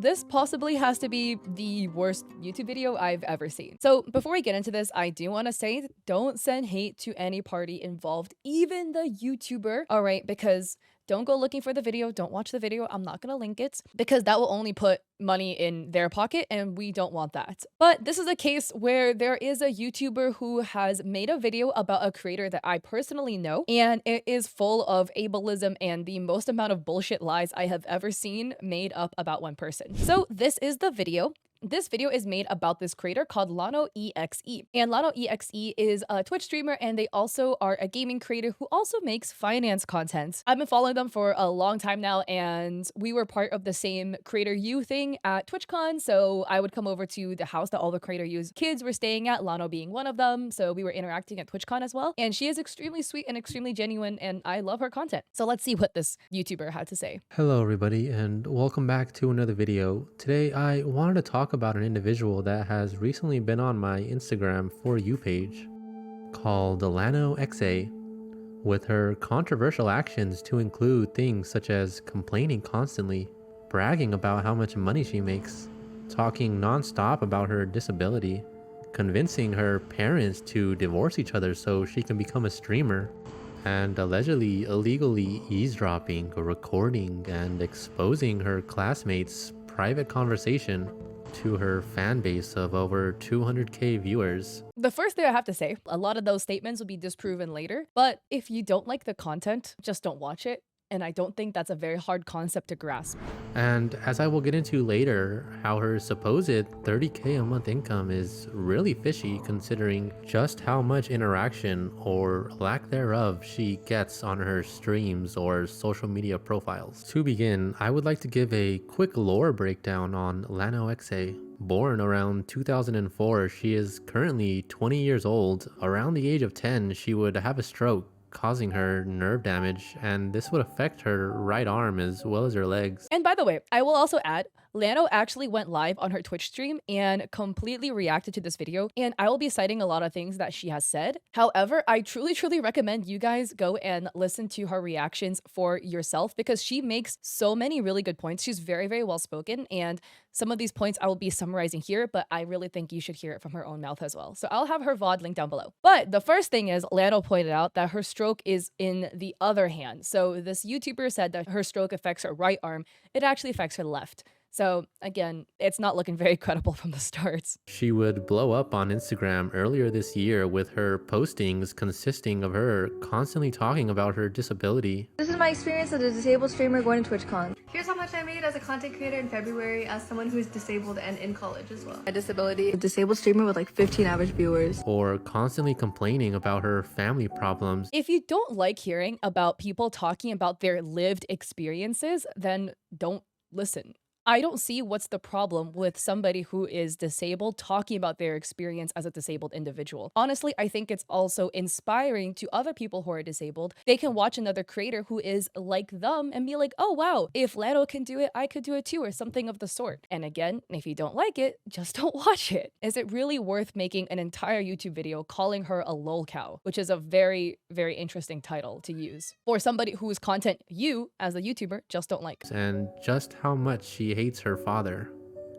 this possibly has to be the worst YouTube video I've ever seen. So before we get into this, I do want to say don't send hate to any party involved, even the YouTuber, all right? Because don't go looking for the video. Don't watch the video. I'm not going to link it because that will only put money in their pocket and we don't want that. But this is a case where there is a YouTuber who has made a video about a creator that I personally know, and it is full of ableism and the most amount of bullshit lies I have ever seen made up about one person. So this is the video. This video is made about this creator called Lani. And Lani is a Twitch streamer, and they also are a gaming creator who also makes finance content. I've been following them for a long time now, and we were part of the same Creator U thing at TwitchCon. So I would come over to the house that all the Creator U's kids were staying at, Lano being one of them. So we were interacting at TwitchCon as well. And she is extremely sweet and extremely genuine, and I love her content. So let's see what this YouTuber had to say. Hello everybody, and welcome back to another video. Today I wanted to talk about an individual that has recently been on my Instagram For You page called Lani, with her controversial actions to include things such as complaining constantly, bragging about how much money she makes, talking non-stop about her disability, convincing her parents to divorce each other so she can become a streamer, and allegedly illegally eavesdropping, recording, and exposing her classmates' private conversation to her fan base of over 200k viewers. The first thing I have to say, a lot of those statements will be disproven later, but if you don't like the content, just don't watch it. And I don't think that's a very hard concept to grasp. And as I will get into later, how her supposed 30k a month income is really fishy considering just how much interaction or lack thereof she gets on her streams or social media profiles. To begin, I would like to give a quick lore breakdown on Lani. Born around 2004, she is currently 20 years old. Around the age of 10, she would have a stroke, causing her nerve damage, and this would affect her right arm as well as her legs. And by the way, I will also add, Lani actually went live on her Twitch stream and completely reacted to this video, and I will be citing a lot of things that she has said. However, I truly recommend you guys go and listen to her reactions for yourself because she makes so many really good points. She's very well spoken, and some of these points I will be summarizing here, but I really think you should hear it from her own mouth as well. So I'll have her VOD linked down below. But the first thing is, Lani pointed out that her stroke is in the other hand. So this YouTuber said that her stroke affects her right arm. It actually affects her left. So again, it's not looking very credible from the start. She would blow up on Instagram earlier this year with her postings consisting of her constantly talking about her disability. This is my experience as a disabled streamer going to TwitchCon. Here's how much I made as a content creator in February as someone who's disabled and in college as well. My disability, a disabled streamer with like 15 average viewers. Or constantly complaining about her family problems. If you don't like hearing about people talking about their lived experiences, then don't listen. I don't see what's the problem with somebody who is disabled talking about their experience as a disabled individual. Honestly, I think it's also inspiring to other people who are disabled. They can watch another creator who is like them and be like, oh wow, if Lani can do it, I could do it too, or something of the sort. And again, if you don't like it, just don't watch it. Is it really worth making an entire YouTube video calling her a lol cow, which is a very interesting title to use for somebody whose content you, as a YouTuber, just don't like? And just how much she hates her father,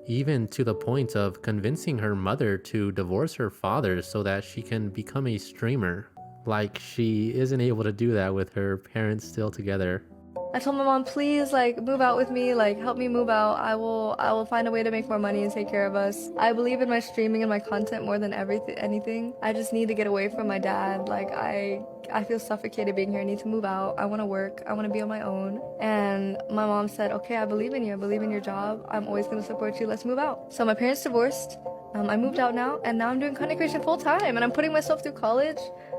even to the point of convincing her mother to divorce her father so that she can become a streamer. Like she isn't able to do that with her parents still together. I told my mom, please, like, move out with me, like, help me move out. I will find a way to make more money and take care of us. I believe in my streaming and my content more than anything. I just need to get away from my dad. Like, I feel suffocated being here. I need to move out. I want to work. I want to be on my own. And my mom said, okay, I believe in you. I believe in your job. I'm always going to support you. Let's move out. So my parents divorced. I moved out now, and now I'm doing content creation full time, and I'm putting myself through college.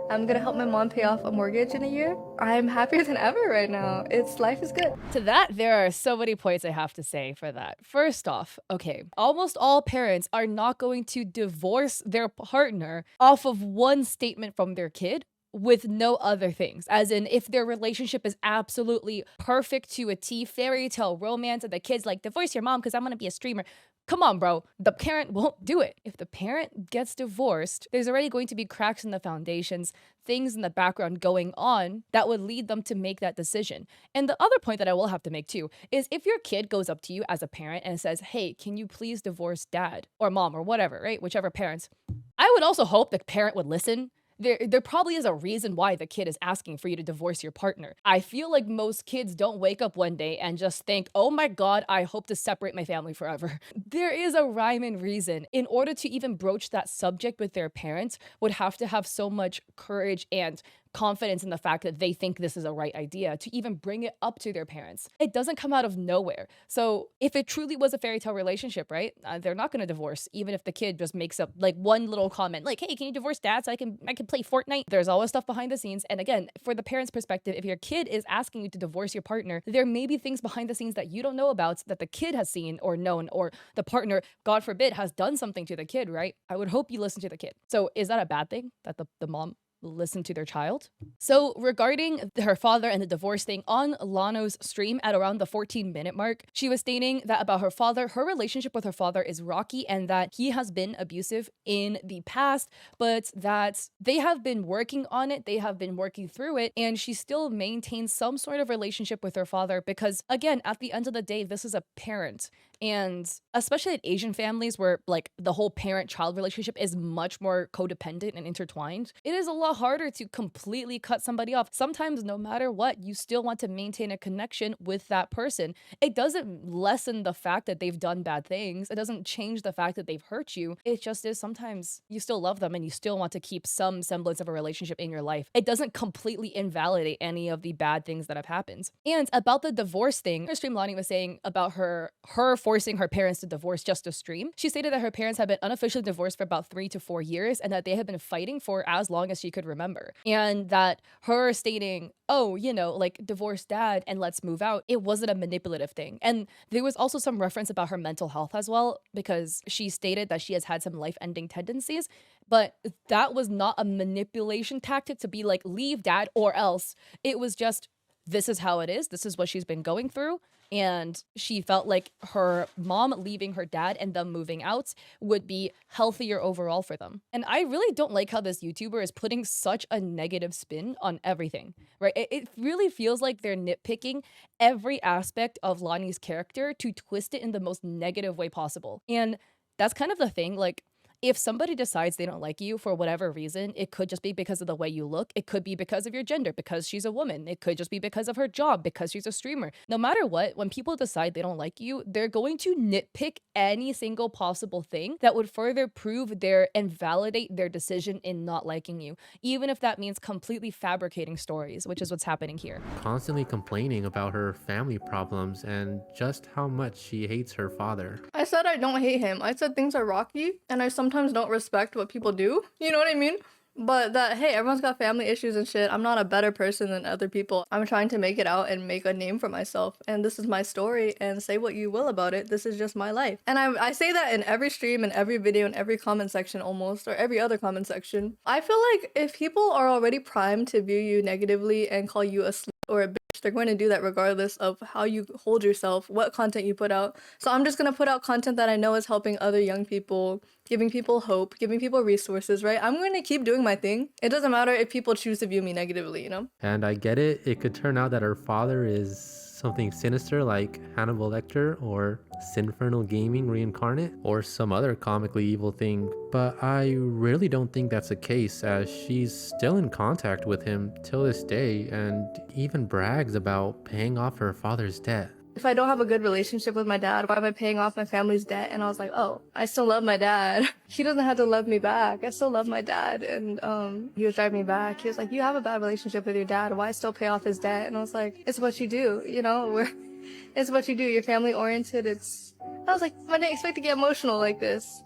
I'm gonna help my mom pay off a mortgage in a year. I'm happier than ever right now. Life is good. To that, there are so many points I have to say for that. First off, okay, almost all parents are not going to divorce their partner off of one statement from their kid with no other things. As in, if their relationship is absolutely perfect to a T, fairy tale romance, and the kid's like, divorce your mom because I'm gonna be a streamer. Come on, bro. The parent won't do it. If the parent gets divorced, there's already going to be cracks in the foundations, things in the background going on that would lead them to make that decision. And the other point that I will have to make too is if your kid goes up to you as a parent and says, hey, can you please divorce dad or mom or whatever, right? Whichever parents, I would also hope the parent would listen. There probably is a reason why the kid is asking for you to divorce your partner. I feel like most kids don't wake up one day and just think, oh my God, I hope to separate my family forever. There is a rhyme and reason. In order to even broach that subject with their parents, would have to have so much courage and confidence in the fact that they think this is a right idea to even bring it up to their parents. It doesn't come out of nowhere. So if it truly was a fairy tale relationship, right? They're not going to divorce, even if the kid just makes up like one little comment, like, "Hey, can you divorce dad so I can play Fortnite?" There's always stuff behind the scenes. And again, for the parents' perspective, if your kid is asking you to divorce your partner, there may be things behind the scenes that you don't know about that the kid has seen or known, or the partner, God forbid, has done something to the kid, right? I would hope you listen to the kid. So is that a bad thing that the mom listen to their child? So regarding her father and the divorce thing, on Lano's stream at around the 14-minute mark, she was stating that about her father, her relationship with her father is rocky and that he has been abusive in the past, but that they have been working on it, they have been working through it, and she still maintains some sort of relationship with her father because, again, at the end of the day, this is a parent. And especially in Asian families where like the whole parent-child relationship is much more codependent and intertwined, it is a lot harder to completely cut somebody off. Sometimes no matter what, you still want to maintain a connection with that person. It doesn't lessen the fact that they've done bad things. It doesn't change the fact that they've hurt you. It just is sometimes you still love them and you still want to keep some semblance of a relationship in your life. It doesn't completely invalidate any of the bad things that have happened. And about the divorce thing, her stream Lani was saying about her forcing her parents to divorce just to stream. She stated that her parents had been unofficially divorced for about 3 to 4 years and that they had been fighting for as long as she could remember. And that her stating, oh, you know, like divorce dad and let's move out, it wasn't a manipulative thing. And there was also some reference about her mental health as well, because she stated that she has had some life-ending tendencies, but that was not a manipulation tactic to be like, leave dad or else. It was just, this is how it is. This is what she's been going through. And she felt like her mom leaving her dad and them moving out would be healthier overall for them. And I really don't like how this YouTuber is putting such a negative spin on everything, right? It really feels like they're nitpicking every aspect of Lani's character to twist it in the most negative way possible. And that's kind of the thing, like, if somebody decides they don't like you for whatever reason, it could just be because of the way you look. It could be because of your gender, because she's a woman. It could just be because of her job, because she's a streamer. No matter what, when people decide they don't like you, they're going to nitpick any single possible thing that would further prove and validate their decision in not liking you, even if that means completely fabricating stories, which is what's happening here. Constantly complaining about her family problems and just how much she hates her father. I said I don't hate him. I said things are rocky and I sometimes don't respect what people do. You know what I mean? But that, hey, everyone's got family issues and shit. I'm not a better person than other people. I'm trying to make it out and make a name for myself. And this is my story, and say what you will about it. This is just my life. And I say that in every stream, in every video, in every comment section almost, or every other comment section. I feel like if people are already primed to view you negatively and call you a slut or a bitch, they're going to do that regardless of how you hold yourself, what content you put out. So I'm just going to put out content that I know is helping other young people, giving people hope, giving people resources, right? I'm going to keep doing my thing. It doesn't matter if people choose to view me negatively, you know? And I get it. It could turn out that her father is something sinister like Hannibal Lecter or Sinfernal Gaming reincarnate or some other comically evil thing, but I really don't think that's the case, as she's still in contact with him till this day and even brags about paying off her father's debt. If I don't have a good relationship with my dad, why am I paying off my family's debt? And I was like, oh, I still love my dad. He doesn't have to love me back. I still love my dad. And he was driving me back. He was like, you have a bad relationship with your dad. Why still pay off his debt? And I was like, it's what you do, you know? It's what you do. You're family oriented. I was like, I didn't expect to get emotional like this.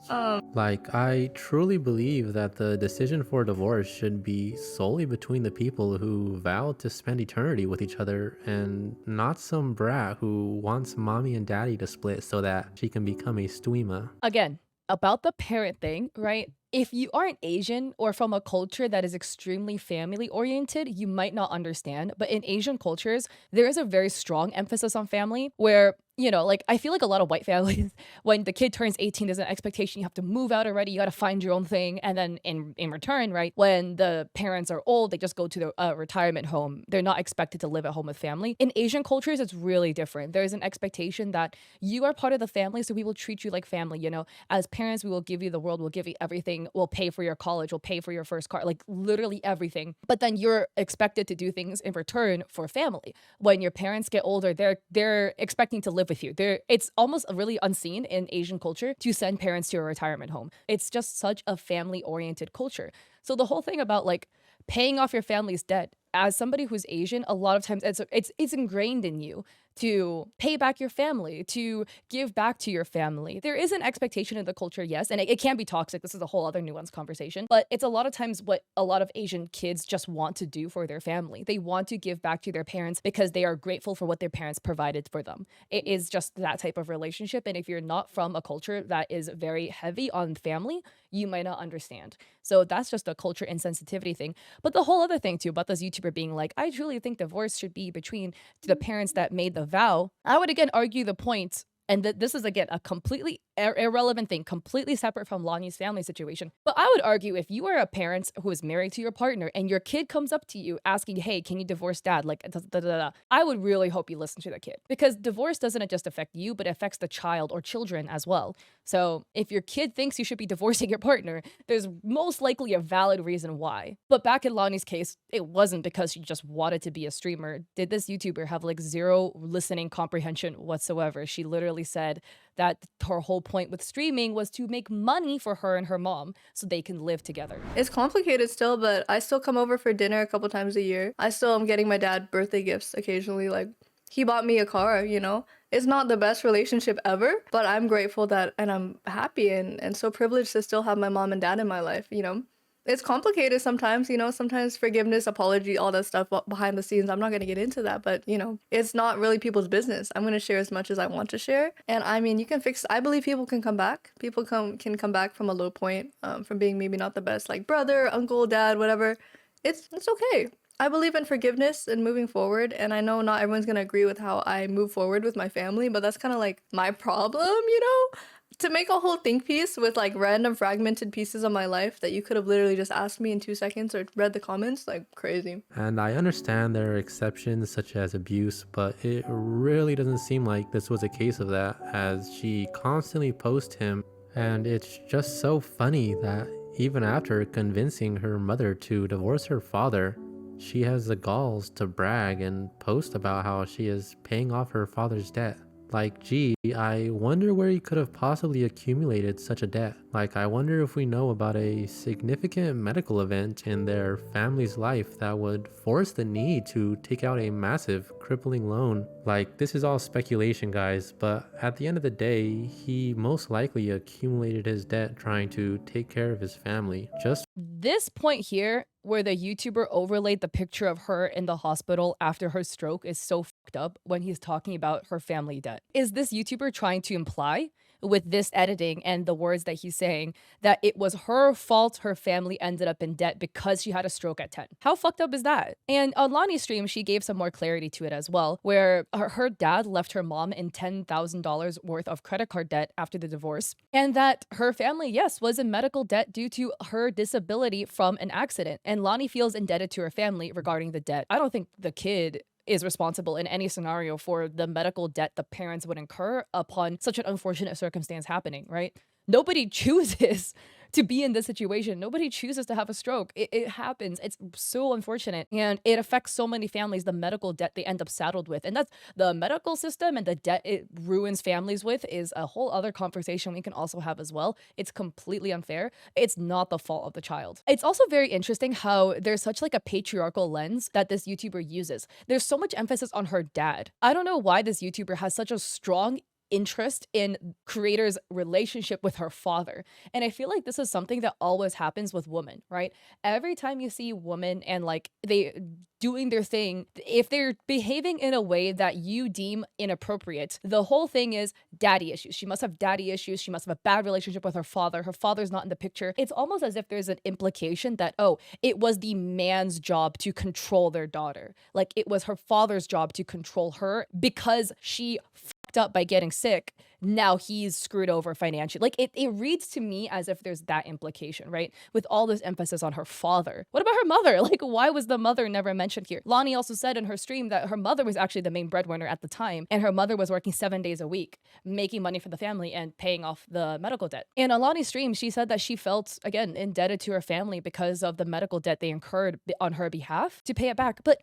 Like, I truly believe that the decision for divorce should be solely between the people who vow to spend eternity with each other and not some brat who wants mommy and daddy to split so that she can become a streamer. Again, about the parent thing, right? If you aren't Asian or from a culture that is extremely family oriented, you might not understand. But in Asian cultures, there is a very strong emphasis on family where, you know, like I feel like a lot of white families, when the kid turns 18, there's an expectation you have to move out already, you got to find your own thing. And then in return, right, when the parents are old, they just go to the retirement home. They're not expected to live at home with family. In Asian cultures, it's really different. There's an expectation that you are part of the family, so we will treat you like family. You know, as parents, we will give you the world, we'll give you everything, we'll pay for your college, we'll pay for your first car, like literally everything. But then you're expected to do things in return for family. When your parents get older, they're expecting to live with you. It's almost really unseen in Asian culture to send parents to a retirement home. It's just such a family oriented culture. So the whole thing about like paying off your family's debt, as somebody who's Asian, a lot of times it's ingrained in you to pay back your family, to give back to your family. There is an expectation in the culture, yes, and it can be toxic. This is a whole other nuanced conversation, but it's a lot of times what a lot of Asian kids just want to do for their family. They want to give back to their parents because they are grateful for what their parents provided for them. It is just that type of relationship, and if you're not from a culture that is very heavy on family, you might not understand. So that's just a culture insensitivity thing. But the whole other thing too about this YouTuber being like, I truly think divorce should be between the parents that made the vow. I would again argue the point, and this is again a completely irrelevant thing, completely separate from Lani's family situation. But I would argue if you are a parent who is married to your partner and your kid comes up to you asking, hey, can you divorce dad? Like, da, da, da, da, I would really hope you listen to the kid, because divorce doesn't just affect you, but it affects the child or children as well. So if your kid thinks you should be divorcing your partner, there's most likely a valid reason why. But back in Lani's case, it wasn't because she just wanted to be a streamer. Did this YouTuber have like zero listening comprehension whatsoever? She literally said that her whole point with streaming was to make money for her and her mom so they can live together. It's complicated still, but I still come over for dinner a couple times a year. I still am getting my dad birthday gifts occasionally. Like, he bought me a car, you know? It's not the best relationship ever, but I'm grateful that, and I'm happy and so privileged to still have my mom and dad in my life, you know? It's complicated sometimes, you know, sometimes forgiveness, apology, all that stuff behind the scenes. I'm not going to get into that, but, you know, it's not really people's business. I'm going to share as much as I want to share. And I mean, you can fix, I believe people can come back. People can come back from a low point, from being maybe not the best, like brother, uncle, dad, whatever. It's okay. I believe in forgiveness and moving forward, and I know not everyone's gonna agree with how I move forward with my family, but that's kind of like my problem, you know? To make a whole think piece with like random fragmented pieces of my life that you could have literally just asked me in 2 seconds or read the comments, like crazy. And I understand there are exceptions such as abuse, but it really doesn't seem like this was a case of that, as she constantly posts him, and it's just so funny that even after convincing her mother to divorce her father, she has the galls to brag and post about how she is paying off her father's debt. Like, gee, I wonder where he could have possibly accumulated such a debt. Like, I wonder if we know about a significant medical event in their family's life that would force the need to take out a massive, crippling loan. Like, this is all speculation, guys, but at the end of the day, he most likely accumulated his debt trying to take care of his family. Just This point here, where the YouTuber overlaid the picture of her in the hospital after her stroke, is so fucked up when he's talking about her family debt. Is this YouTuber trying to imply, with this editing and the words that he's saying, that it was her fault her family ended up in debt because she had a stroke at 10? How fucked up is that? And on Lani's stream, she gave some more clarity to it as well, where her dad left her mom in $10,000 worth of credit card debt after the divorce, and that her family, yes, was in medical debt due to her disability from an accident. And Lani feels indebted to her family regarding the debt. I don't think the kid is responsible in any scenario for the medical debt the parents would incur upon such an unfortunate circumstance happening, right? Nobody chooses to be in this situation. Nobody chooses to have a stroke. It happens. It's so unfortunate. And it affects so many families, the medical debt they end up saddled with. And that's the medical system, and the debt it ruins families with is a whole other conversation we can also have as well. It's completely unfair. It's not the fault of the child. It's also very interesting how there's such like a patriarchal lens that this YouTuber uses. There's so much emphasis on her dad. I don't know why this YouTuber has such a strong interest in creator's relationship with her father. And I feel like this is something that always happens with women, right? Every time you see women and like they doing their thing, if they're behaving in a way that you deem inappropriate, the whole thing is daddy issues. She must have daddy issues. She must have a bad relationship with her father. Her father's not in the picture. It's almost as if there's an implication that, oh, it was the man's job to control their daughter. Like it was her father's job to control her because she fucked up by getting sick. Now he's screwed over financially. Like it reads to me as if there's that implication, right? With all this emphasis on her father. What about her mother? Like, why was the mother never mentioned here? Lani also said in her stream that her mother was actually the main breadwinner at the time, and her mother was working 7 days a week, making money for the family and paying off the medical debt. And on Lani's stream, she said that she felt, again, indebted to her family because of the medical debt they incurred on her behalf to pay it back. But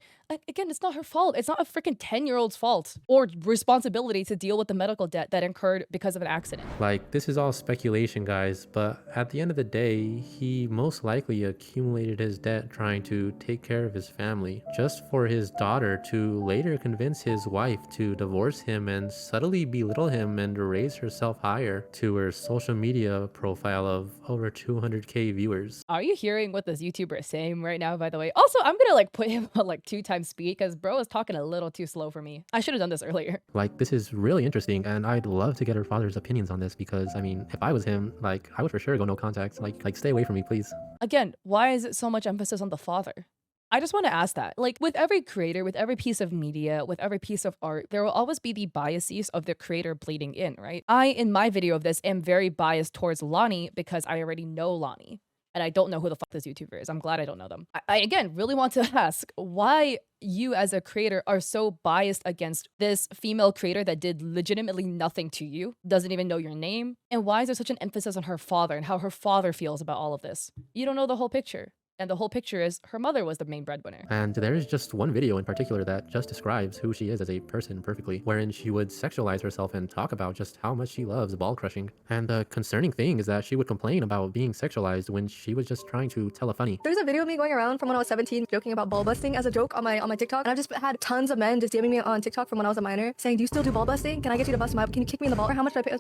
again, it's not her fault. It's not a freaking 10-year-old's fault or responsibility to deal with the medical debt that incurred because of an accident. Like, this is all speculation, guys, but at the end of the day, he most likely accumulated his debt trying to take care of his family, just for his daughter to later convince his wife to divorce him and subtly belittle him and raise herself higher to her social media profile of over 200k viewers. Are you hearing what this YouTuber is saying right now, by the way? Also, I'm gonna like put him on like 2x speed because bro is talking a little too slow for me. I should have done this earlier. Like, this is really interesting, and I'd love to get her father's opinions on this because, I mean, if I was him, like, I would for sure go no contact. Like stay away from me, please. Again, why is it so much emphasis on the father? I just want to ask that. Like, with every creator, with every piece of media, with every piece of art, there will always be the biases of the creator bleeding in, right? I, in my video of this, am very biased towards Lani because I already know Lani. And I don't know who the fuck this YouTuber is. I'm glad I don't know them. I again, really want to ask why you as a creator are so biased against this female creator that did legitimately nothing to you, doesn't even know your name, and why is there such an emphasis on her father and how her father feels about all of this? You don't know the whole picture. And the whole picture is her mother was the main breadwinner. And there is just one video in particular that just describes who she is as a person perfectly, wherein she would sexualize herself and talk about just how much she loves ball crushing. And the concerning thing is that she would complain about being sexualized when she was just trying to tell a funny. There's a video of me going around from when I was 17 joking about ball busting as a joke on my TikTok, and I've just had tons of men just DMing me on TikTok from when I was a minor saying, do you still do ball busting? Can I get you to bust my, can you kick me in the ball? Or how much do I pay?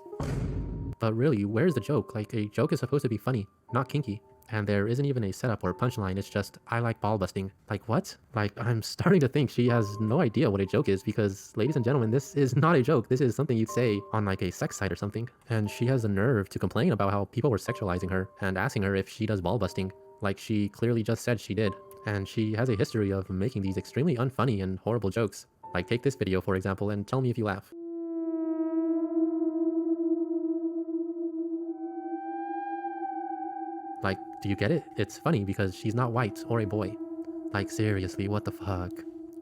But really, where's the joke? Like, a joke is supposed to be funny, not kinky. And there isn't even a setup or punchline, it's just, I like ball busting. Like, what? Like, I'm starting to think she has no idea what a joke is because, ladies and gentlemen, this is not a joke. This is something you'd say on like a sex site or something. And she has the nerve to complain about how people were sexualizing her and asking her if she does ball busting, like she clearly just said she did. And she has a history of making these extremely unfunny and horrible jokes. Like, take this video, for example, and tell me if you laugh. Like, do you get it? It's funny because she's not white or a boy. Like, seriously, what the fuck?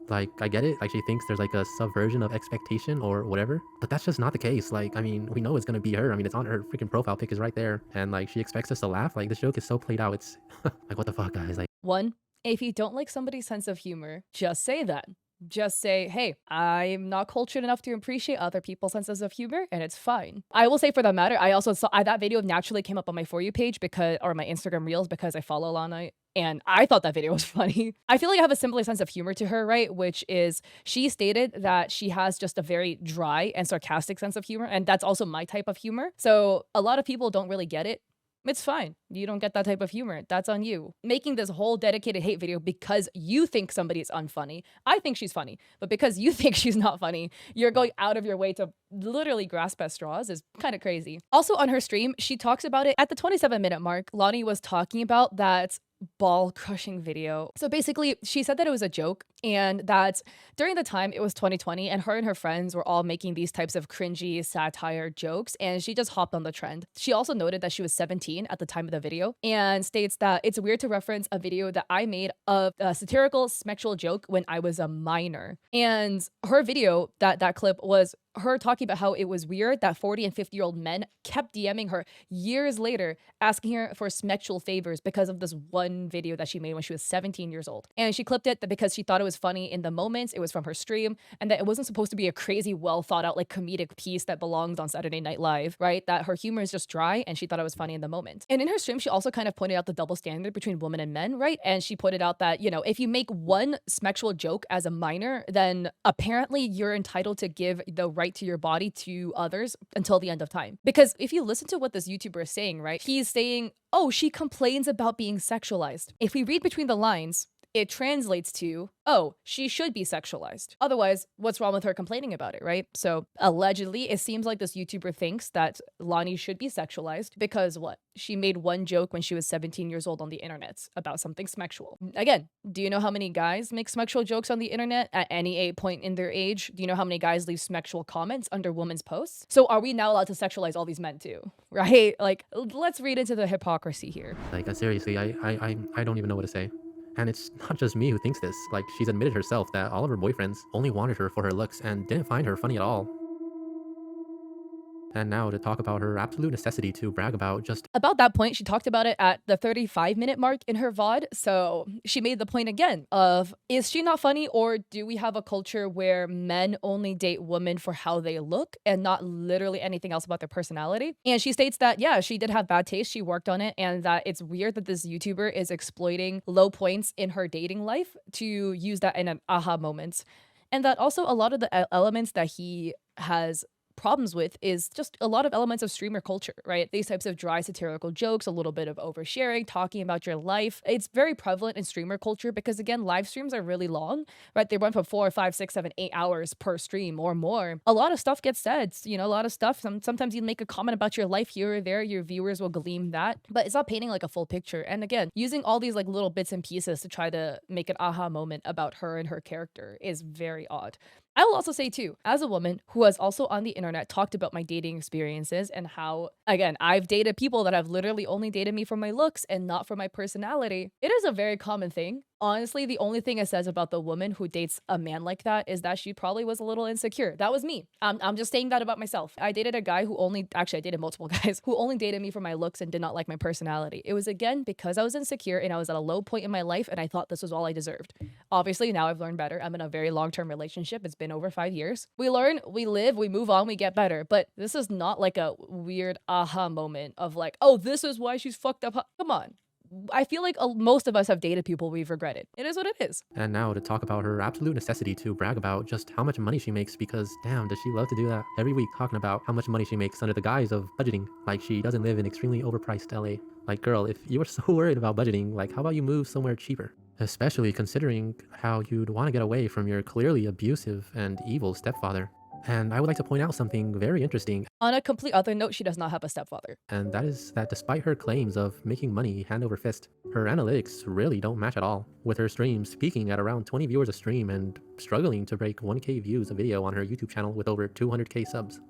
Like, I get it, like she thinks there's like a subversion of expectation or whatever, but that's just not the case. Like, I mean, we know it's gonna be her. I mean, it's on her freaking profile pic is right there. And like, she expects us to laugh. Like, this joke is so played out. It's like, what the fuck, guys? Like, One, if you don't like somebody's sense of humor, just say that. Just say, hey, I'm not cultured enough to appreciate other people's senses of humor, and it's fine. I will say, for that matter, I also saw that video naturally came up on my For You page because, or my Instagram Reels, because I follow Lani, and I thought that video was funny. I feel like I have a similar sense of humor to her, right? Which is, she stated that she has just a very dry and sarcastic sense of humor, and that's also my type of humor. So a lot of people don't really get it. It's fine. You don't get that type of humor. That's on you. Making this whole dedicated hate video because you think somebody is unfunny. I think she's funny, but because you think she's not funny, you're going out of your way to literally grasp at straws is kind of crazy. Also on her stream, she talks about it at the 27-minute mark. Lani was talking about that ball crushing video. So basically, she said that it was a joke and that during the time it was 2020 and her and her friends were all making these types of cringy satire jokes and she just hopped on the trend. She also noted that she was 17 at the time of the video and states that it's weird to reference a video that I made of a satirical sexual joke when I was a minor. And her video, that clip was her talking about how it was weird that 40 and 50-year-old men kept DMing her years later, asking her for sexual favors because of this one video that she made when she was 17 years old. And she clipped it because she thought it was funny in the moments, it was from her stream, and that it wasn't supposed to be a crazy, well thought out, like comedic piece that belongs on Saturday Night Live, right? That her humor is just dry and she thought it was funny in the moment. And in her stream, she also kind of pointed out the double standard between women and men, right? And she pointed out that, you know, if you make one sexual joke as a minor, then apparently you're entitled to give the right right to your body to others until the end of time. Because if you listen to what this YouTuber is saying, right, he's saying, oh, she complains about being sexualized. If we read between the lines, it translates to, oh, she should be sexualized. Otherwise, what's wrong with her complaining about it, right? So allegedly, it seems like this YouTuber thinks that Lani should be sexualized because what? She made one joke when she was 17 years old on the internet about something sexual. Again, do you know how many guys make sexual jokes on the internet at any point in their age? Do you know how many guys leave sexual comments under women's posts? So are we now allowed to sexualize all these men too, right? Like, let's read into the hypocrisy here. Like, seriously, I don't even know what to say. And it's not just me who thinks this. Like, she's admitted herself that all of her boyfriends only wanted her for her looks and didn't find her funny at all. And now to talk about her absolute necessity to brag about just... About that point, she talked about it at the 35-minute mark in her VOD. So she made the point again of, is she not funny, or do we have a culture where men only date women for how they look and not literally anything else about their personality? And she states that, yeah, she did have bad taste. She worked on it, and that it's weird that this YouTuber is exploiting low points in her dating life to use that in an aha moment. And that also a lot of the elements that he has problems with is just a lot of elements of streamer culture, right? These types of dry satirical jokes, a little bit of oversharing, talking about your life. It's very prevalent in streamer culture because, again, live streams are really long, right? They run for 4, 5, 6, 7, 8 hours per stream or more. A lot of stuff gets said, you know, a lot of stuff. Sometimes you make a comment about your life here or there, your viewers will glean that, but it's not painting like a full picture. And again, using all these like little bits and pieces to try to make an aha moment about her and her character is very odd. I will also say too, as a woman who has also on the internet talked about my dating experiences and how, again, I've dated people that have literally only dated me for my looks and not for my personality. It is a very common thing. Honestly, the only thing it says about the woman who dates a man like that is that she probably was a little insecure. That was me. I'm just saying that about myself. I dated a guy who I dated multiple guys who only dated me for my looks and did not like my personality. It was, again, because I was insecure and I was at a low point in my life and I thought this was all I deserved. Obviously, now I've learned better. I'm in a very long-term relationship. It's been over 5 years. We learn, we live, we move on, we get better. But this is not like a weird aha moment of like, oh, this is why she's fucked up. Come on. I feel like most of us have dated people we've regretted. It is what it is. And now to talk about her absolute necessity to brag about just how much money she makes, because damn, does she love to do that every week, talking about how much money she makes under the guise of budgeting, like she doesn't live in extremely overpriced LA. Like, girl, if you were so worried about budgeting, like, how about you move somewhere cheaper? Especially considering how you'd want to get away from your clearly abusive and evil stepfather. And I would like to point out something very interesting. On a complete other note, she does not have a stepfather. And that is that despite her claims of making money hand over fist, her analytics really don't match at all, with her streams peaking at around 20 viewers a stream and struggling to break 1K views a video on her YouTube channel with over 200K subs.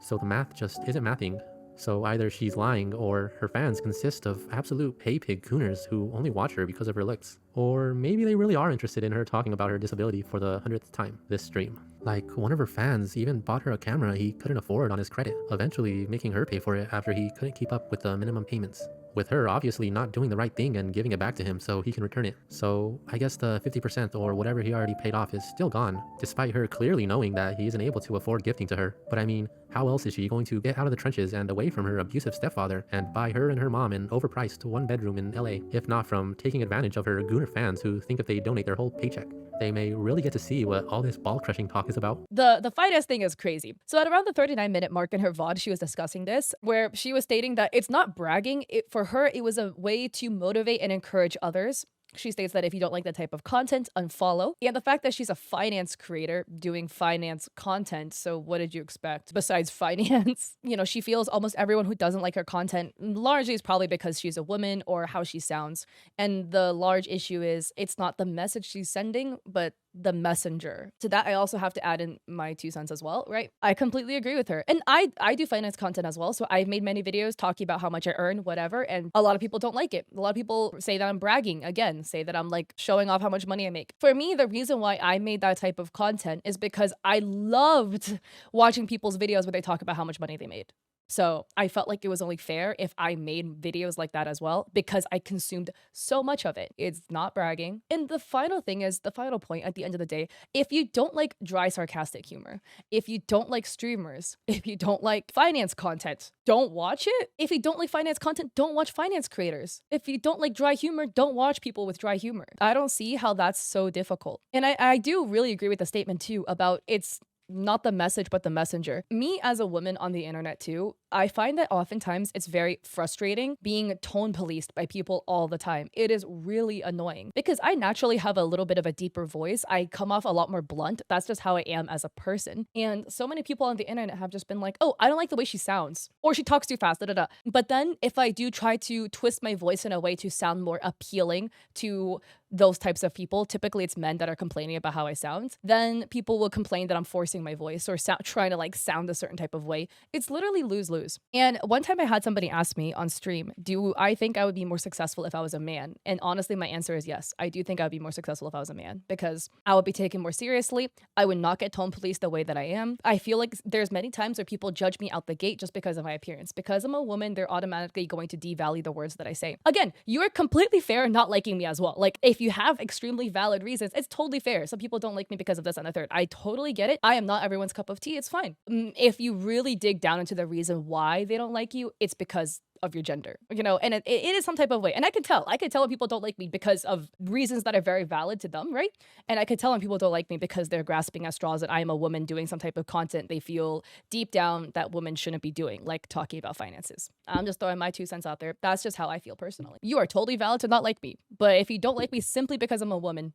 So the math just isn't mathing. So either she's lying, or her fans consist of absolute pay pig cooners who only watch her because of her looks. Or maybe they really are interested in her talking about her disability for the 100th time this stream. Like, one of her fans even bought her a camera he couldn't afford on his credit, eventually making her pay for it after he couldn't keep up with the minimum payments. With her obviously not doing the right thing and giving it back to him so he can return it. So I guess the 50% or whatever he already paid off is still gone, despite her clearly knowing that he isn't able to afford gifting to her. But I mean, how else is she going to get out of the trenches and away from her abusive stepfather and buy her and her mom an overpriced 1-bedroom in LA, if not from taking advantage of her gooner fans who think if they donate their whole paycheck, they may really get to see what all this ball-crushing talk is about? The finance thing is crazy. So at around the 39-minute mark in her VOD, she was discussing this, where she was stating that it's not bragging. For her, it was a way to motivate and encourage others. She states that if you don't like that type of content, unfollow. And the fact that she's a finance creator doing finance content, so what did you expect besides finance? You know, she feels almost everyone who doesn't like her content largely is probably because she's a woman or how she sounds. And the large issue is it's not the message she's sending, but the messenger. To that, I also have to add in my 2 cents as well, right? I completely agree with her. And I do finance content as well. So I've made many videos talking about how much I earn, whatever. And a lot of people don't like it. A lot of people say that I'm bragging, again, say that I'm like showing off how much money I make. For me, the reason why I made that type of content is because I loved watching people's videos where they talk about how much money they made. So I felt like it was only fair if I made videos like that as well, because I consumed so much of it. It's not bragging. And the final thing is, the final point at the end of the day, if you don't like dry, sarcastic humor, if you don't like streamers, if you don't like finance content, don't watch it. If you don't like finance content, don't watch finance creators. If you don't like dry humor, don't watch people with dry humor. I don't see how that's so difficult. And I do really agree with the statement too about it's not the message, but the messenger. Me as a woman on the internet too, I find that oftentimes it's very frustrating being tone policed by people all the time. It is really annoying because I naturally have a little bit of a deeper voice. I come off a lot more blunt. That's just how I am as a person. And so many people on the internet have just been like, oh, I don't like the way she sounds, or she talks too fast, da da da. But then if I do try to twist my voice in a way to sound more appealing to those types of people, typically it's men that are complaining about how I sound, then people will complain that I'm forcing my voice or trying to like sound a certain type of way. It's literally lose-lose. And one time I had somebody ask me on stream, do I think I would be more successful if I was a man? And honestly, my answer is yes. I do think I would be more successful if I was a man because I would be taken more seriously. I would not get tone policed the way that I am. I feel like there's many times where people judge me out the gate just because of my appearance. Because I'm a woman, they're automatically going to devalue the words that I say. Again, you are completely fair in not liking me as well. Like if you have extremely valid reasons, it's totally fair. Some people don't like me because of this and the third. I totally get it. I am not everyone's cup of tea. It's fine. If you really dig down into the reason why they don't like you, it's because of your gender, you know, and it is some type of way. And I can tell when people don't like me because of reasons that are very valid to them, right? And I could tell when people don't like me because they're grasping at straws that I am a woman doing some type of content they feel deep down that women shouldn't be doing, like talking about finances. I'm just throwing my 2 cents out there. That's just how I feel personally. You are totally valid to not like me, but if you don't like me simply because I'm a woman,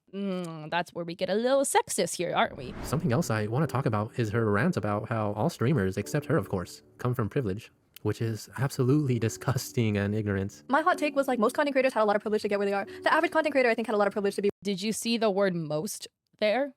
that's where we get a little sexist here, aren't we? Something else I want to talk about is her rant about how all streamers, except her of course, come from privilege, which is absolutely disgusting and ignorant. My hot take was like most content creators had a lot of privilege to get where they are. The average content creator, I think, had a lot of privilege to be. Did you see the word most there?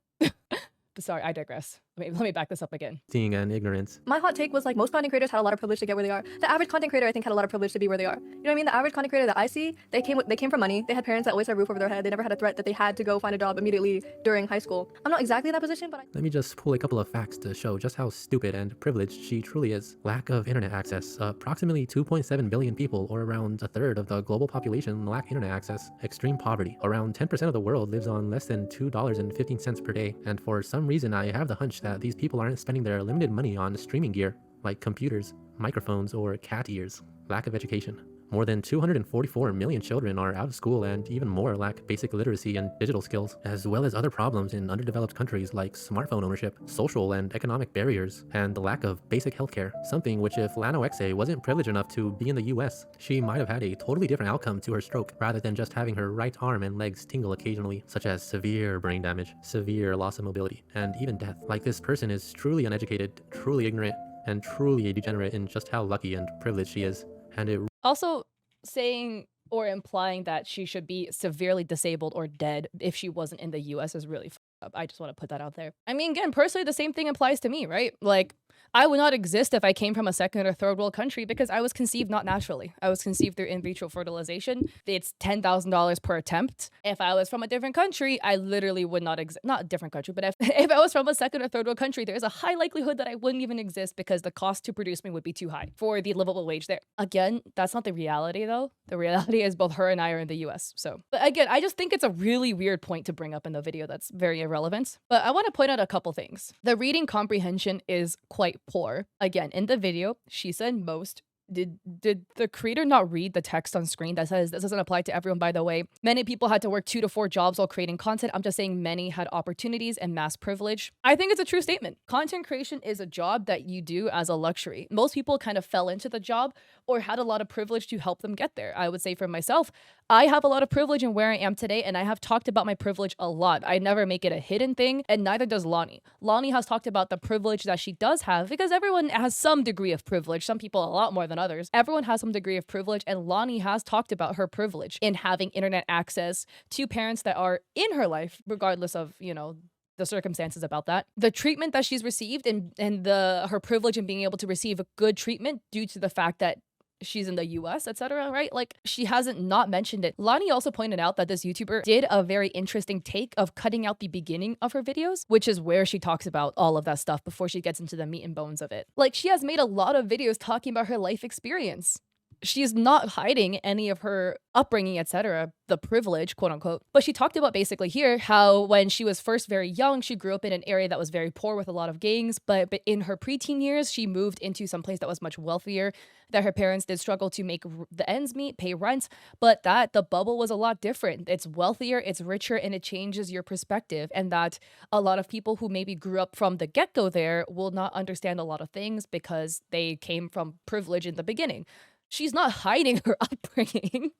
Sorry, I digress. Let me back this up again. And ignorance. My hot take was like most content creators had a lot of privilege to get where they are. The average content creator, I think, had a lot of privilege to be where they are. You know what I mean? The average content creator that I see, they came from money. They had parents that always had a roof over their head. They never had a threat that they had to go find a job immediately during high school. I'm not exactly in that position, but Let me just pull a couple of facts to show just how stupid and privileged she truly is. Lack of internet access. Approximately 2.7 billion people, or around a third of the global population, lack internet access. Extreme poverty. Around 10% of the world lives on less than $2.15 per day. And for some reason, I have the hunch that these people aren't spending their limited money on streaming gear, like computers, microphones, or cat ears. Lack of education. More than 244 million children are out of school, and even more lack basic literacy and digital skills, as well as other problems in underdeveloped countries like smartphone ownership, social and economic barriers, and the lack of basic healthcare. Something which, if Lani wasn't privileged enough to be in the US, she might have had a totally different outcome to her stroke, rather than just having her right arm and legs tingle occasionally, such as severe brain damage, severe loss of mobility, and even death. Like, this person is truly uneducated, truly ignorant, and truly a degenerate in just how lucky and privileged she is. And it also saying or implying that she should be severely disabled or dead if she wasn't in the US is really fucked up. I just want to put that out there. I mean, again, personally, the same thing applies to me, right? Like, I would not exist if I came from a second or third world country because I was conceived not naturally. I was conceived through in vitro fertilization. It's $10,000 per attempt. If I was from a different country, I literally would not exist. Not a different country, but if I was from a second or third world country, there's a high likelihood that I wouldn't even exist because the cost to produce me would be too high for the livable wage there. Again, that's not the reality though. The reality is both her and I are in the US. So, but again, I just think it's a really weird point to bring up in the video that's very irrelevant. But I want to point out a couple things. The reading comprehension is quite poor. Again, in the video, she said most. Did the creator not read the text on screen that says this doesn't apply to everyone, by the way? Many people had to work 2 to 4 jobs while creating content. I'm just saying many had opportunities and mass privilege. I think it's a true statement. Content creation is a job that you do as a luxury. Most people kind of fell into the job or had a lot of privilege to help them get there. I would say for myself, I have a lot of privilege in where I am today, and I have talked about my privilege a lot. I never make it a hidden thing, and neither does Lani. Lani has talked about the privilege that she does have because everyone has some degree of privilege. Some people a lot more than others. Everyone has some degree of privilege, and Lani has talked about her privilege in having internet access to parents that are in her life, regardless of, you know, the circumstances about that. The treatment that she's received and her privilege in being able to receive a good treatment due to the fact that she's in the US, etc., right? Like, she hasn't not mentioned it. Lani also pointed out that this YouTuber did a very interesting take of cutting out the beginning of her videos, which is where she talks about all of that stuff before she gets into the meat and bones of it. Like, she has made a lot of videos talking about her life experience. She's not hiding any of her upbringing, etc., the privilege, quote unquote. But she talked about basically here how when she was first very young, she grew up in an area that was very poor with a lot of gangs. But in her preteen years, she moved into some place that was much wealthier, that her parents did struggle to make the ends meet, pay rent, but that the bubble was a lot different. It's wealthier, it's richer, and it changes your perspective. And that a lot of people who maybe grew up from the get go there will not understand a lot of things because they came from privilege in the beginning. She's not hiding her upbringing.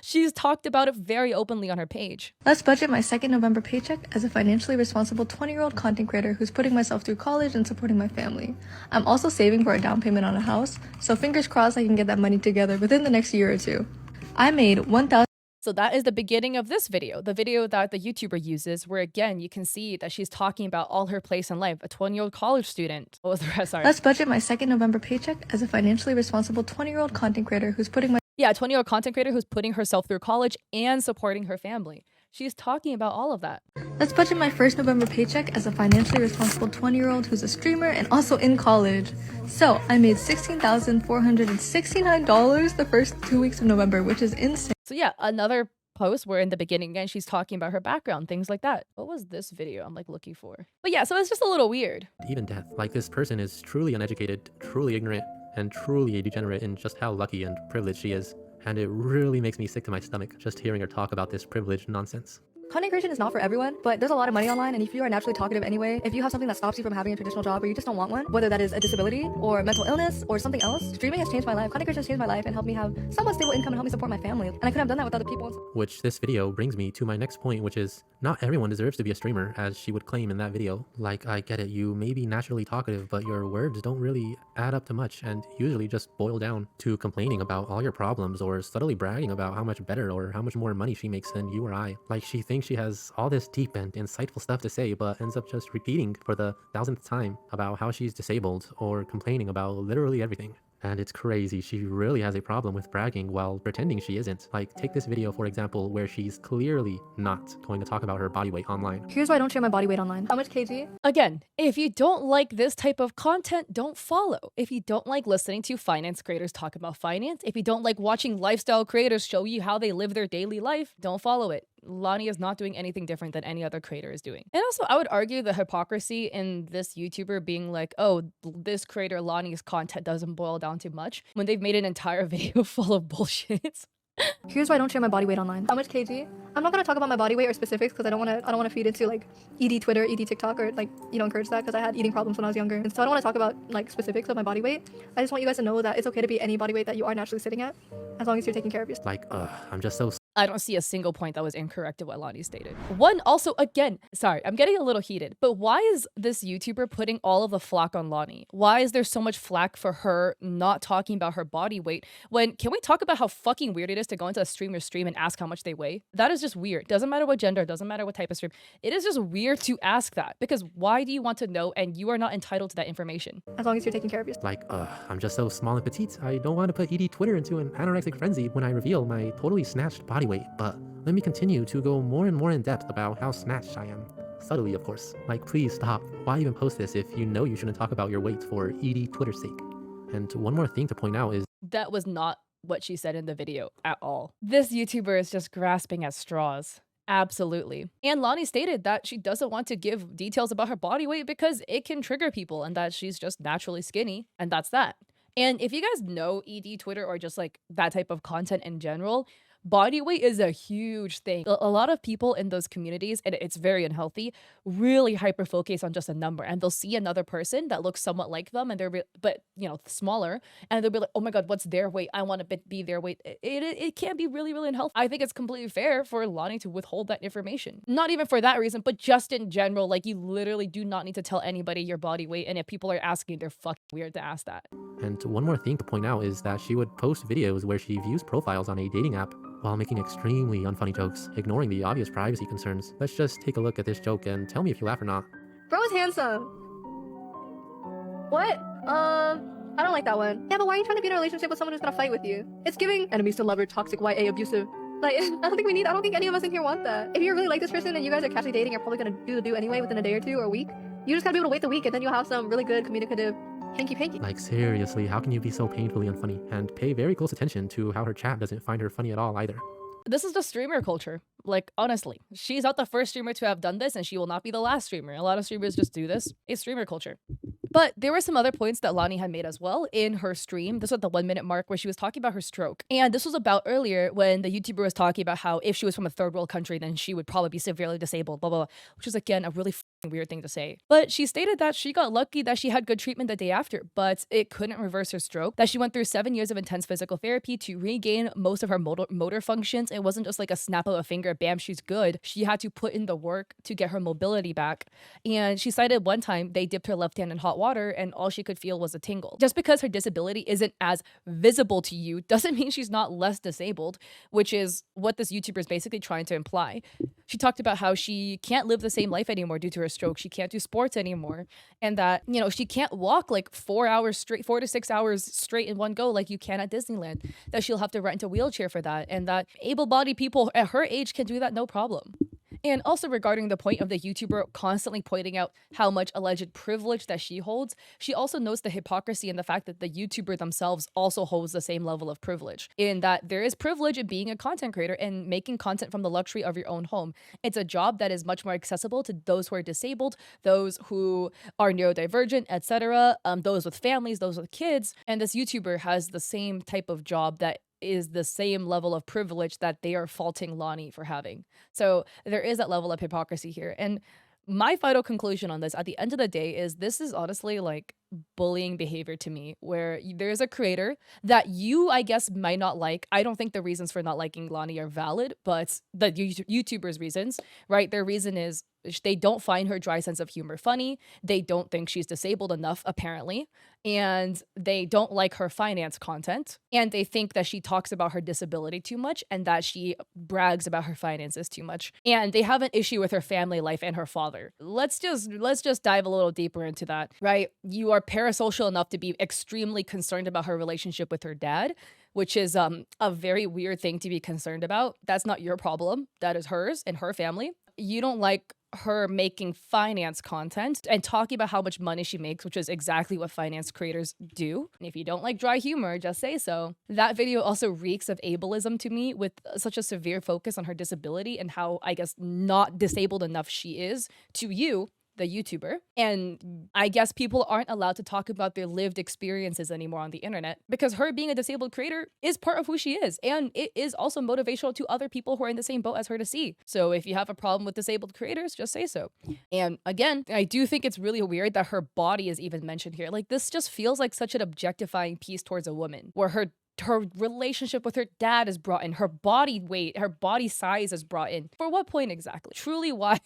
She's talked about it very openly on her page. Let's budget my second November paycheck as a financially responsible 20-year-old content creator who's putting myself through college and supporting my family. I'm also saving for a down payment on a house, so fingers crossed I can get that money together within the next year or two. I made $1,000. So that is the beginning of this video, the video that the YouTuber uses, where again, you can see that she's talking about all her place in life, a 20-year-old college student. What was the rest? Sorry. Let's budget my second November paycheck as a financially responsible 20-year-old content creator who's putting my Yeah, a 20-year-old content creator who's putting herself through college and supporting her family. She's talking about all of that. Let's budget my first November paycheck as a financially responsible 20-year-old who's a streamer and also in college. So I made $16,469 the first 2 weeks of November, which is insane. So yeah, another post where in the beginning again she's talking about her background, things like that. What was this video I'm like looking for? But yeah, so it's just a little weird. Even death. Like, this person is truly uneducated, truly ignorant, and truly a degenerate in just how lucky and privileged she is. And it really makes me sick to my stomach just hearing her talk about this privileged nonsense. Content creation is not for everyone, but there's a lot of money online, and if you are naturally talkative anyway, if you have something that stops you from having a traditional job or you just don't want one, whether that is a disability or mental illness or something else, streaming has changed my life. Content creation has changed my life and helped me have somewhat stable income and help me support my family. And I couldn't have done that with other people. Which this video brings me to my next point, which is not everyone deserves to be a streamer, as she would claim in that video. Like, I get it, you may be naturally talkative, but your words don't really add up to much and usually just boil down to complaining about all your problems or subtly bragging about how much better or how much more money she makes than you or I. Like, she thinks she has all this deep and insightful stuff to say, but ends up just repeating for the 1000th time about how she's disabled or complaining about literally everything. And it's crazy, she really has a problem with bragging while pretending she isn't. Like, take this video for example, where she's clearly not going to talk about her body weight online. Here's why I don't share my body weight online. How much kg? Again, if you don't like this type of content, don't follow. If you don't like listening to finance creators talk about finance, if you don't like watching lifestyle creators show you how they live their daily life, don't follow it. Lani is not doing anything different than any other creator is doing. And also, I would argue the hypocrisy in this YouTuber being like, oh, this creator Lani's content doesn't boil down to much, when they've made an entire video full of bullshit. Here's why I don't share my body weight online. How much kg? I'm not gonna talk about my body weight or specifics because I don't wanna feed into like ED Twitter, ED TikTok, or like, you know, encourage that because I had eating problems when I was younger. And so I don't wanna talk about like specifics of my body weight. I just want you guys to know that it's okay to be any body weight that you are naturally sitting at, as long as you're taking care of yourself. Like, I'm just so I don't see a single point that was incorrect to what Lani stated. One, also, again, sorry, I'm getting a little heated, but why is this YouTuber putting all of the flack on Lani? Why is there so much flack for her not talking about her body weight when, can we talk about how fucking weird it is to go into a streamer's stream and ask how much they weigh? That is just weird. Doesn't matter what gender, doesn't matter what type of stream. It is just weird to ask that because why do you want to know and you are not entitled to that information? As long as you're taking care of yourself. like, I'm just so small and petite. I don't want to put ED Twitter into an anorexic frenzy when I reveal my totally snatched body weight, but let me continue to go more and more in depth about how snatched I am. Subtly, of course. Like, please stop. Why even post this if you know you shouldn't talk about your weight for ED Twitter's sake? And one more thing to point out is that was not what she said in the video at all. This YouTuber is just grasping at straws. Absolutely. And Lani stated that she doesn't want to give details about her body weight because it can trigger people and that she's just naturally skinny, and that's that. And if you guys know ED Twitter or just like that type of content in general, body weight is a huge thing. A lot of people in those communities, and it's very unhealthy, really hyper focus on just a number, and they'll see another person that looks somewhat like them and they're but you know, smaller, and they'll be like, oh my god, what's their weight? I want to be their weight. It can be really, really unhealthy. I think it's completely fair for Lani to withhold that information. Not even for that reason, but just in general, like, you literally do not need to tell anybody your body weight, and if people are asking, they're fucking weird to ask that. And one more thing to point out is that she would post videos where she views profiles on a dating app while making extremely unfunny jokes, ignoring the obvious privacy concerns. Let's just take a look at this joke and tell me if you laugh or not. Bro is handsome. What? I don't like that one. Yeah, but why are you trying to be in a relationship with someone who's gonna fight with you? It's giving enemies to lover, toxic, YA, abusive. Like, I don't think any of us in here want that. If you really like this person and you guys are casually dating, you're probably gonna do anyway within a day or two or a week. You just gotta be able to wait the week and then you'll have some really good communicative Hanky panky. Like seriously, how can you be so painfully unfunny? And pay very close attention to how her chat doesn't find her funny at all either. This is the streamer culture. Like, honestly, she's not the first streamer to have done this, and she will not be the last streamer. A lot of streamers just do this. It's streamer culture. But there were some other points that Lani had made as well in her stream. This was the 1 minute mark where she was talking about her stroke. And this was about earlier when the YouTuber was talking about how if she was from a third world country, then she would probably be severely disabled, blah, blah, blah, which is, again, a really weird thing to say. But she stated that she got lucky that she had good treatment the day after, but it couldn't reverse her stroke, that she went through 7 years of intense physical therapy to regain most of her motor functions. It wasn't just like a snap of a finger, bam, she's good. She had to put in the work to get her mobility back. And she cited one time they dipped her left hand in hot water and all she could feel was a tingle. Just because her disability isn't as visible to you doesn't mean she's not less disabled, which is what this YouTuber is basically trying to imply. She talked about how she can't live the same life anymore due to her stroke. She can't do sports anymore. And that, you know, she can't walk like 4 hours straight, 4 to 6 hours straight in one go like you can at Disneyland. That she'll have to rent a wheelchair for that. And that able-bodied people at her age can do that no problem. And also regarding the point of the YouTuber constantly pointing out how much alleged privilege that she holds, she also notes the hypocrisy in the fact that the YouTuber themselves also holds the same level of privilege, in that there is privilege in being a content creator and making content from the luxury of your own home. It's a job that is much more accessible to those who are disabled, those who are neurodivergent, etc., those with families, those with kids. And this YouTuber has the same type of job that is the same level of privilege that they are faulting Lani for having. So there is that level of hypocrisy here. And my final conclusion on this at the end of the day is this is honestly like bullying behavior to me, where there's a creator that you, I guess, might not like. I don't think the reasons for not liking Lani are valid, but the YouTuber's reasons, right? Their reason is they don't find her dry sense of humor funny. They don't think she's disabled enough, apparently. And they don't like her finance content. And they think that she talks about her disability too much and that she brags about her finances too much. And they have an issue with her family life and her father. Let's just dive a little deeper into that, right? You are parasocial enough to be extremely concerned about her relationship with her dad, which is a very weird thing to be concerned about. That's not your problem. That is hers and her family. You don't like her making finance content and talking about how much money she makes, which is exactly what finance creators do. And if you don't like dry humor, just say so. That video also reeks of ableism to me, with such a severe focus on her disability and how, I guess, not disabled enough she is to you, the YouTuber. And I guess people aren't allowed to talk about their lived experiences anymore on the internet because her being a disabled creator is part of who she is. And it is also motivational to other people who are in the same boat as her to see. So if you have a problem with disabled creators, just say so. And again, I do think it's really weird that her body is even mentioned here. Like, this just feels like such an objectifying piece towards a woman, where her relationship with her dad is brought in, her body weight, her body size is brought in. For what point exactly? Truly, why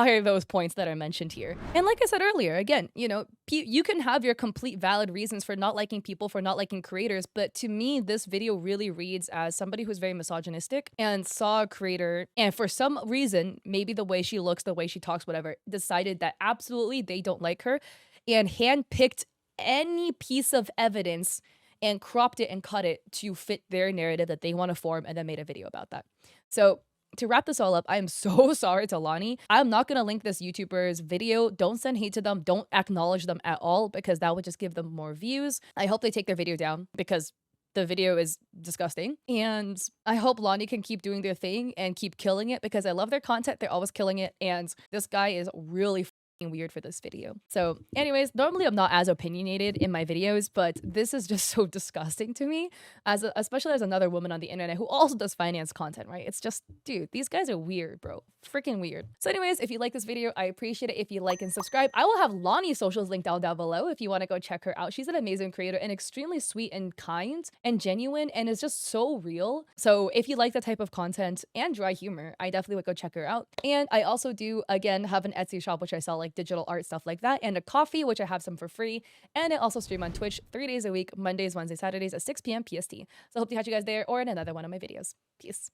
are those points that are mentioned here? And like I said earlier, again, you know, you can have your complete valid reasons for not liking people, for not liking creators, but to me, this video really reads as somebody who's very misogynistic and saw a creator, and for some reason, maybe the way she looks, the way she talks, whatever, decided that absolutely they don't like her and handpicked any piece of evidence and cropped it and cut it to fit their narrative that they want to form, and then made a video about that. So to wrap this all up, I am so sorry to Lani. I'm not going to link this YouTuber's video. Don't send hate to them. Don't acknowledge them at all, because that would just give them more views. I hope they take their video down because the video is disgusting. And I hope Lani can keep doing their thing and keep killing it, because I love their content. They're always killing it. And this guy is really weird for this video. So anyways, normally I'm not as opinionated in my videos, but this is just so disgusting to me, especially as another woman on the internet who also does finance content, right? It's just, dude, these guys are weird, bro. Freaking weird. So anyways, if you like this video, I appreciate it if you like and subscribe. I will have Lani's socials linked down below if you want to go check her out. She's an amazing creator and extremely sweet and kind and genuine, and is just so real. So if you like that type of content and dry humor, I definitely would go check her out. And I also do, again, have an Etsy shop which I sell like digital art, stuff like that, and a coffee which I have some for free. And I also stream on Twitch 3 days a week, Mondays, Wednesdays, Saturdays at 6 p.m. PST. So I hope to catch you guys there or in another one of my videos. Peace.